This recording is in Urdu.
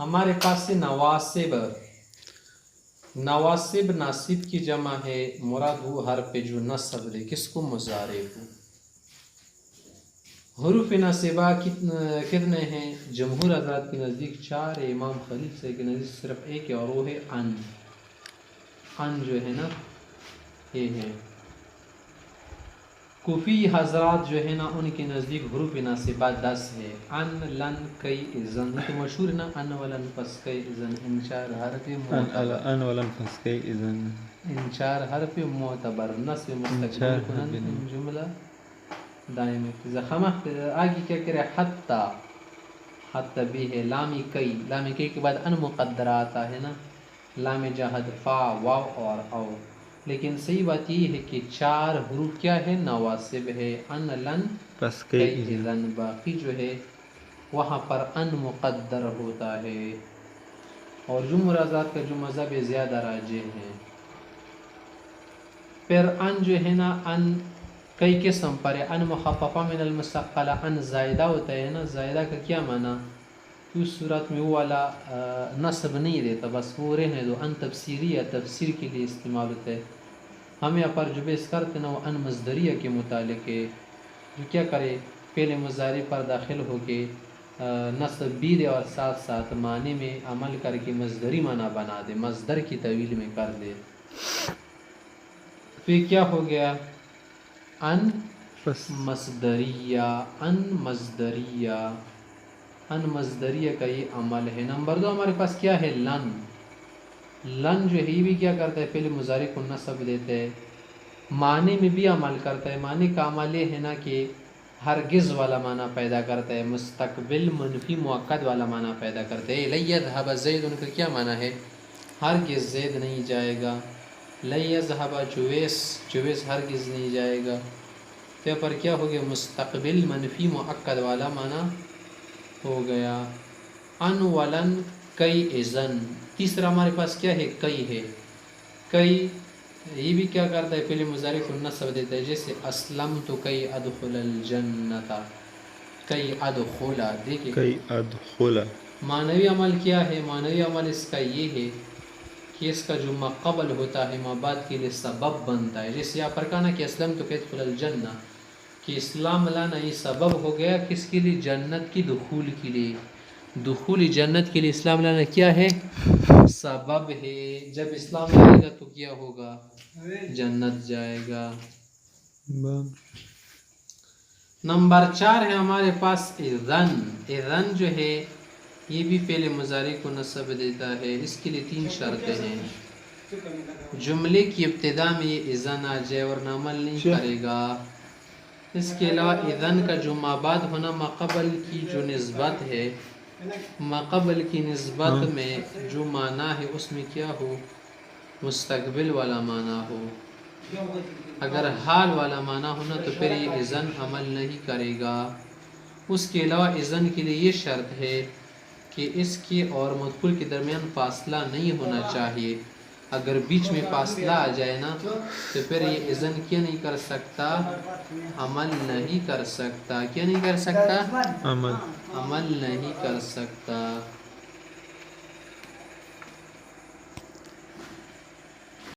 ہمارے پاس سے نواسب. نواسب ناصب کی جمع ہے، مراد وہ حرف جو نصب دے، کس کو؟ مضارع کو. حروف ناصبہ کتنے ہیں؟ جمہور حضرات کے نزدیک 4 ہے، امام خلیل سے کے نزدیک صرف ایک ہے، اور وہ ہے ان. ان جو ہے نا یہ ہے. کوفی حضرات جو ہے نا ان کے نزدیک حروف ناصبہ 10 ہے. ان، لن، کئی، اذن. تو مشہور ہے نا ان ولن پس کئی اذن. ان 4 حرف معتبر. ان ولن پس کئی اذن. ان 4 حرف معتبر. نصب مستقبل کنن جملہ دائم زخمہ. آگے کیا کرے؟ حتی. حتی بھی ہے. لامی کئی. لامی کئی کے بعد ان مقدرہ آتا ہے نا. لام جہد، فا، واو اور او. لیکن صحیح بات یہ ہے کہ 4 حروف کیا ہے؟ نواسب ہے. ان، لن، پس کئی، کئی اذن. باقی جو ہے وہاں پر ان مقدر ہوتا ہے. اور جمہور حضرات کا جو مذہب ہے زیادہ راجح ہے. پھر ان جو ہے نا ان کئی قسم پر ہے. ان مخففہ من المثقلہ. ان زائدہ ہوتا ہے نا. زائدہ کا کیا معنی؟ اس صورت میں وہ والا نصب نہیں دیتا، بس وہ رہنے دو. ان تفسیری یا تفسیر کے لیے استعمال ہوتا ہے. ہم یہاں پر جو بیس کرتے نا وہ ان مصدریہ کے متعلق ہے، جو کیا کرے؟ پہلے مضارع پر داخل ہو کے نصب بھی دے اور ساتھ ساتھ معنی میں عمل کر کے مصدری معنی بنا دے، مصدر کی طویل میں کر دے. پھر کیا ہو گیا؟ ان مصدریہ. ان مصدریہ. ان مصدریہ کا یہ عمل ہے. نمبر 2 ہمارے پاس کیا ہے؟ لن. لن جو ہے یہ بھی کیا کرتا ہے؟ پہلے مضارع کو نصب دیتا ہے، معنی میں بھی عمل کرتا ہے. معنی کا عمل یہ ہے نا کہ ہرگز والا معنی پیدا کرتا ہے، مستقبل منفی مؤکد والا معنی پیدا کرتا ہے. لن یذهب زید، ان کا کیا معنی ہے؟ ہرگز زید نہیں جائے گا. لن یذهب جویس، جویس ہرگز نہیں جائے گا. تو پر کیا ہو گیا؟ مستقبل منفی مؤکد والا معنی ہو گیا. ان ولن کئی اذن. تیسرا ہمارے پاس کیا ہے؟ کئی ہے. کئی یہ بھی کیا کرتا ہے؟ پہلے مضارع کو نصب دیتا ہے، جیسے اسلمت کئی ادخل الجنت. کئی ادخل، دیکھیں کئی ادخل. معنوی عمل کیا ہے؟ معنوی عمل اس کا یہ ہے کہ اس کا جو مقبل ہوتا ہے ما بعد کے لیے سبب بنتا ہے. جیسے یہاں پر کہا نا کہ اسلمت کئی ادخل الجنہ، کہ اسلام لانا یہ سبب ہو گیا کس کے لیے؟ جنت کی دخول کے لیے. دخول جنت کے لیے اسلام لانا کیا ہے؟ سبب ہے. جب اسلام لائے گا تو کیا ہوگا؟ جنت جائے گا. نمبر 4 ہے ہمارے پاس اذن. اذن جو ہے یہ بھی پہلے مضارع کو نصب دیتا ہے. اس کے لیے 3 شرطیں ہیں. جملے کی ابتدا میں یہ اذن آ جائے ورنہ عمل نہیں کرے گا. اس کے علاوہ اذن کا جو ما بعد ہونا، ما قبل کی جو نسبت ہے، ما قبل کی نسبت میں جو معنی ہے اس میں کیا ہو؟ مستقبل والا معنی ہو. اگر حال والا معنی ہونا تو پھر یہ اذن عمل نہیں کرے گا. اس کے علاوہ اذن کے لیے یہ شرط ہے کہ اس کے اور مدخول کے درمیان فاصلہ نہیں ہونا چاہیے. اگر بیچ میں فاصلہ آ جائے نا تو پھر یہ اذن کیا نہیں کر سکتا؟ عمل نہیں کر سکتا. کیا نہیں کر سکتا؟ عمل عمل نہیں کر سکتا.